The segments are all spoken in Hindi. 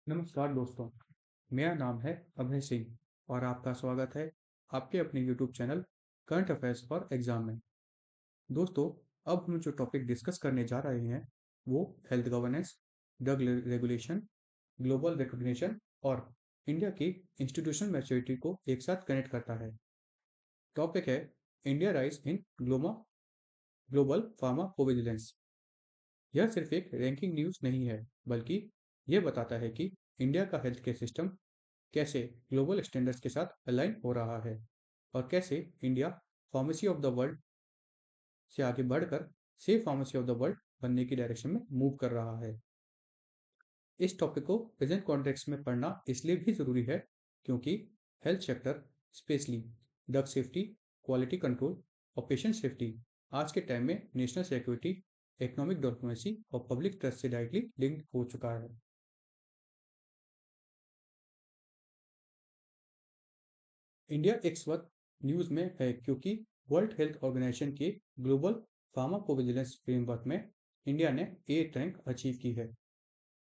नमस्कार दोस्तों, मेरा नाम है अभय सिंह और आपका स्वागत है आपके अपने YouTube channel current affairs for exam में। दोस्तों, अब हम जो टॉपिक डिस्कस करने जा रहे हैं वो health governance, drug regulation, global recognition और इंडिया की इंस्टीट्यूशनल मैच्योरिटी को एक साथ कनेक्ट करता है। टॉपिक है India rise in global pharmacovigilance. यह सिर्फ एक रैंकिंग न्यूज़ नहीं है, बल्कि यह बताता है कि इंडिया का हेल्थ केयर सिस्टम कैसे ग्लोबल स्टैंडर्ड्स के साथ अलाइन हो रहा है और कैसे India pharmacy of the world से आगे बढ़कर safe pharmacy of the world बनने की डायरेक्शन में मूव कर रहा है। इस टॉपिक को प्रेजेंट कॉन्टेक्स्ट में पढ़ना इसलिए भी ज़रूरी है क्योंकि health sector, specially drug safety, quality control और पेशेंट सेफ्टी आज के टाइम में नेशनल सिक्योरिटी, इकोनॉमिक डिप्लोमेसी और पब्लिक ट्रस्ट से डायरेक्टली लिंक हो चुका है। इंडिया इस वक्त न्यूज़ में है क्योंकि वर्ल्ड हेल्थ ऑर्गेनाइजेशन के ग्लोबल फार्माकोविजिलेंस फ्रेमवर्क में इंडिया ने 8 रैंक अचीव की है।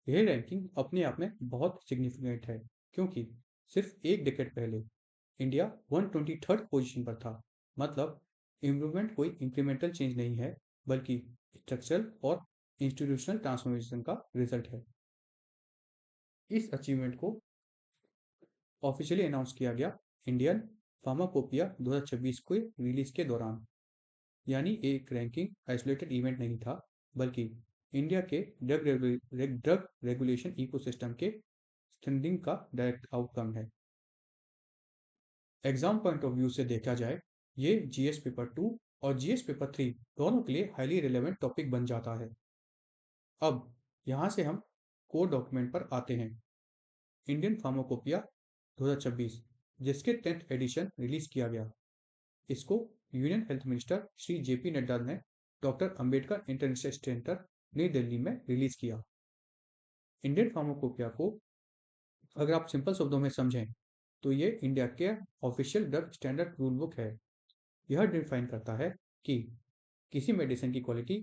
यह रैंकिंग अपने आप में बहुत सिग्निफिकेंट है क्योंकि सिर्फ एक डिकेड पहले इंडिया 123rd पोजीशन पर था। मतलब इम्प्रूवमेंट कोई इंक्रीमेंटल चेंज नहीं है, बल्कि स्ट्रक्चरल और इंस्टीट्यूशनल ट्रांसफॉर्मेशन का रिजल्ट है। इस अचीवमेंट को ऑफिशियली अनाउंस किया गया इंडियन फार्माकोपिया 2026 के रिलीज के दौरान। यानी एक रैंकिंग आइसोलेटेड इवेंट नहीं था, बल्कि इंडिया के ड्रग रेगुलेशन इकोसिस्टम के स्टैंडिंग का डायरेक्ट आउटकम है। एग्जाम पॉइंट ऑफ व्यू से देखा जाए, ये जीएस पेपर 2 और जीएस पेपर 3 दोनों के लिए हाईली रिलेवेंट टॉपिक बन जाता है। अब यहाँ से हम कोर डॉक्यूमेंट पर आते हैं। इंडियन फार्माकोपिया 2026, जिसके 10th एडिशन रिलीज किया गया। इसको union health minister Shri JP Nadda ने डॉक्टर अंबेडकर इंटरनेशनल सेंटर नई दिल्ली में रिलीज किया। इंडियन फार्माकोपिया को अगर आप सिंपल शब्दों में समझें तो ये इंडिया के official drug standard rule book है। यह डिफाइन करता है कि किसी मेडिसिन की क्वालिटी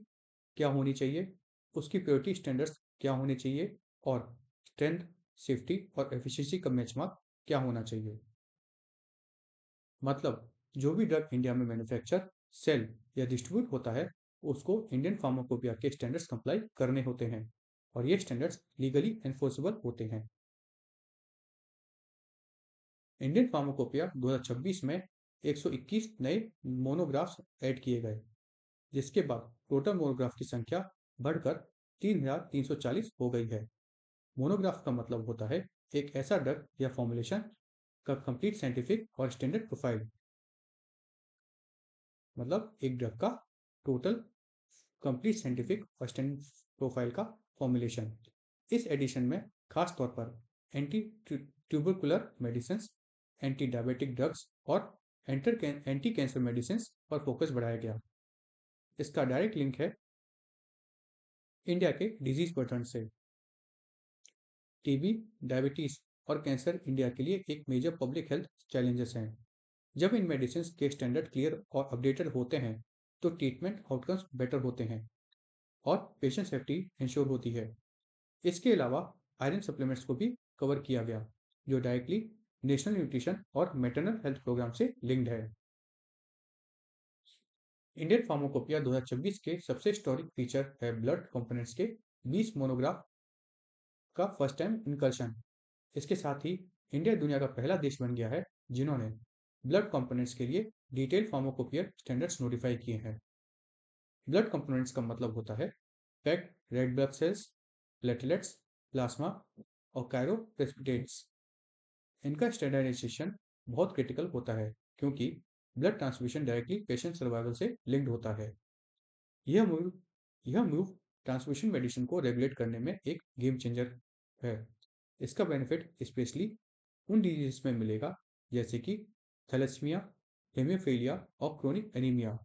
क्या होनी चाहिए, उसकी प्योरिटी स्टैंडर्ड्स क्या होने चाहिए और स्ट्रेंथ, सेफ्टी और एफिशिएंसी का बेंचमार्क क्या होना चाहिए। मतलब जो भी ड्रग इंडिया में मैन्युफैक्चर, सेल या डिस्ट्रीब्यूट होता है, उसको इंडियन फार्माकोपिया के स्टैंडर्ड्स कंप्लाई करने होते हैं और ये स्टैंडर्ड्स लीगली एनफोर्सेबल होते हैं। इंडियन फार्माकोपिया 2026 में 121 नए मोनोग्राफ्स ऐड किए गए, जिसके बाद टोटल मोनोग्राफ की संख्या बढ़कर 3340 हो गई है। मोनोग्राफ का मतलब होता है एक ऐसा ड्रग या फॉर्मुलेशन का कंप्लीट साइंटिफिक और स्टैंडर्ड प्रोफाइल। मतलब एक ड्रग का टोटल कंप्लीट साइंटिफिक और स्टैंडर्ड प्रोफाइल का फॉर्मुलेशन। इस एडिशन में खास तौर पर anti tubercular medicine, anti diabetic drugs और एंटी कैंसर मेडिसिन पर फोकस बढ़ाया गया। इसका डायरेक्ट लिंक है इंडिया के डिजीज पैटर्न से। टीबी, डायबिटीज और कैंसर इंडिया के लिए एक मेजर पब्लिक हेल्थ चैलेंजेस हैं। जब इन मेडिसिन के स्टैंडर्ड क्लियर और अपडेटेड होते हैं तो ट्रीटमेंट आउटकम्स बेटर होते हैं और पेशेंट सेफ्टी इंश्योर होती है। इसके अलावा आयरन सप्लीमेंट्स को भी कवर किया गया, जो डायरेक्टली नेशनल न्यूट्रिशन और मैटरनल हेल्थ प्रोग्राम से लिंक्ड है। इंडियन फार्माकोपिया 2026 के सबसे हिस्टोरिक फीचर है ब्लड कंपोनेंट्स के 20 मोनोग्राफ का फर्स्ट टाइम इनकर्शन। इसके साथ ही इंडिया दुनिया का पहला देश बन गया है जिन्होंने ब्लड कंपोनेंट्स के लिए डिटेल फार्माकोपियर स्टैंडर्ड्स नोटिफाई किए हैं। ब्लड कंपोनेंट्स का मतलब होता है packed red blood cells, platelets, plasma और कायरोप्रेसिपिटेट्स। इनका स्टैंडर्डाइजेशन बहुत क्रिटिकल होता है क्योंकि blood transfusion directly patient survival से लिंक्ड होता है। यह मूव यह मूव ट्रांसफ्यूजन मेडिसिन को रेगुलेट करने में एक गेम चेंजर है। इसका बेनिफिट स्पेशली उन डिजीज में मिलेगा जैसे कि थैलेसीमिया, हेमियोफीलिया और क्रोनिक एनीमिया।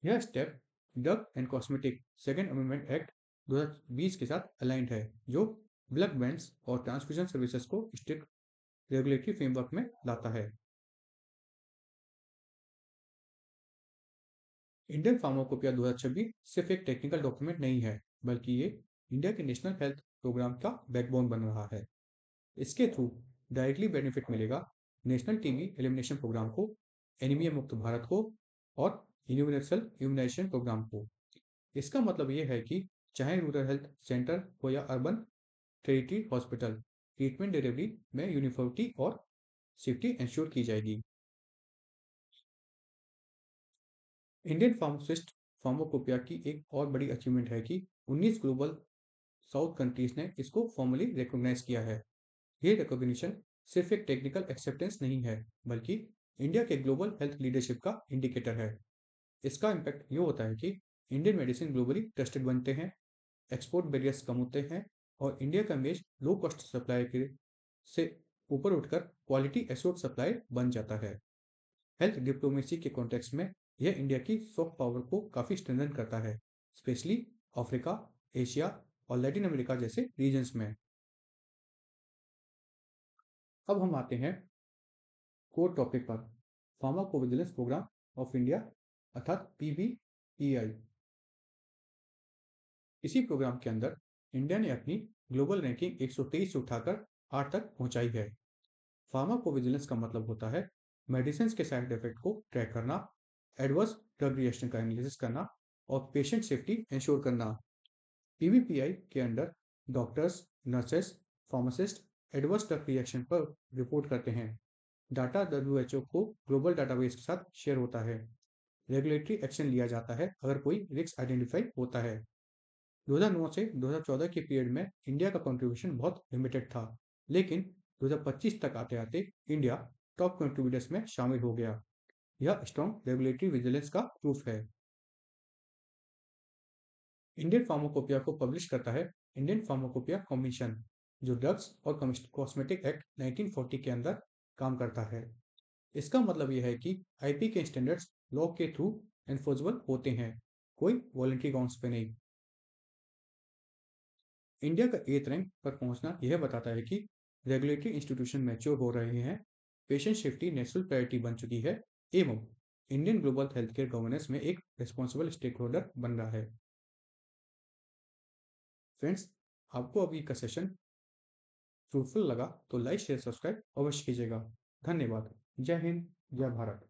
यह step drug and cosmetic second amendment act 2020 के साथ अलाइंड है, जो ब्लड बैंक्स और ट्रांसफ्यूजन सर्विसेज को स्ट्रिक्ट रेगुलेटरी फ्रेमवर्क में लाता है। इंडियन फार्माकोपिया 2026 सिर्फ एक टेक्निकल डॉक्यूमेंट नहीं है, बल्कि ये इंडिया के नेशनल हेल्थ प्रोग्राम का बैकबोन बन रहा है। इसके थ्रू डायरेक्टली बेनिफिट मिलेगा नेशनल टीबी एलिमिनेशन प्रोग्राम को, एनीमिया मुक्त भारत को और यूनिवर्सल इम्यूनाइजेशन प्रोग्राम को। इसका मतलब ये है कि चाहे रूरल हेल्थ सेंटर हो या urban territory hospital, treatment delivery में यूनिफॉर्मिटी और सेफ्टी इंश्योर की जाएगी। इंडियन फार्मासिस्ट फार्माकोपिया की एक और बड़ी अचीवमेंट है कि 19 ग्लोबल साउथ कंट्रीज ने इसको फॉर्मली रिकॉग्नाइज किया है। ये रिकॉग्निशन सिर्फ एक टेक्निकल एक्सेप्टेंस नहीं है, बल्कि इंडिया के ग्लोबल हेल्थ लीडरशिप का इंडिकेटर है। इसका इम्पैक्ट ये होता है कि इंडियन मेडिसिन ग्लोबली ट्रस्टेड बनते हैं, एक्सपोर्ट बैरियर्स कम होते हैं और इंडिया का इमेज लो कॉस्ट सप्लाई के से ऊपर उठकर क्वालिटी एश्योर्ड सप्लाई बन जाता है। हेल्थ डिप्लोमेसी के कॉन्टेक्स्ट में यह इंडिया की सॉफ्ट पावर को काफ़ी स्ट्रेंथन करता है, स्पेशली अफ्रीका, एशिया और लैटिन अमेरिका जैसे रीजन्स में। अब हम आते हैं कोर टॉपिक पर, फार्माकोविजिलेंस प्रोग्राम ऑफ इंडिया अर्थात PBPI। इसी प्रोग्राम के अंदर इंडिया ने अपनी ग्लोबल रैंकिंग 123 से उठाकर 8 तक पहुंचाई है। फार्माकोविजिलेंस का मतलब होता है मेडिसिन के साइड इफेक्ट को ट्रैक करना, एडवर्स ड्रग रिएक्शन का एनालिसिस करना और पेशेंट सेफ्टी इंश्योर करना। PBPI के under doctors, nurses, pharmacist adverse drug reaction पर रिपोर्ट करते हैं। डाटा WHO को ग्लोबल डाटाबेस के साथ शेयर होता है। रेगुलेटरी एक्शन लिया जाता है अगर कोई रिस्क आइडेंटिफाई होता है। 2009 से 2014 के पीरियड में इंडिया का कंट्रीब्यूशन बहुत लिमिटेड था, लेकिन 2025 तक आते आते इंडिया टॉप कंट्रीब्यूटर्स में शामिल हो गया। यह स्ट्रॉन्ग रेगुलेटरी विजिलेंस का प्रूफ है। इंडियन फार्माकोपिया को पब्लिश करता है इंडियन फार्माकोपिया कमीशन, जो ड्रग्स और कॉस्मेटिक एक्ट 1940 के अंदर काम करता है। इसका मतलब यह है कि IP के स्टैंडर्ड्स लॉ के थ्रू एनफोर्सेबल होते हैं, कोई वॉलंटरी ग्राउंड्स पे नहीं। इंडिया का 8th रैंक पर पहुंचना यह बताता है कि रेगुलेटरी इंस्टीट्यूशन मैच्योर हो रहे हैं, पेशेंट सेफ्टी नेशनल प्रायोरिटी बन चुकी है एवं Indian global health care governance में एक रिस्पॉन्सिबल स्टेक होल्डर बन रहा है। फ्रेंड्स, आपको अभी का सेशन फ्रूटफुल लगा तो लाइक शेयर सब्सक्राइब अवश्य कीजिएगा। धन्यवाद। जय हिंद, जय भारत।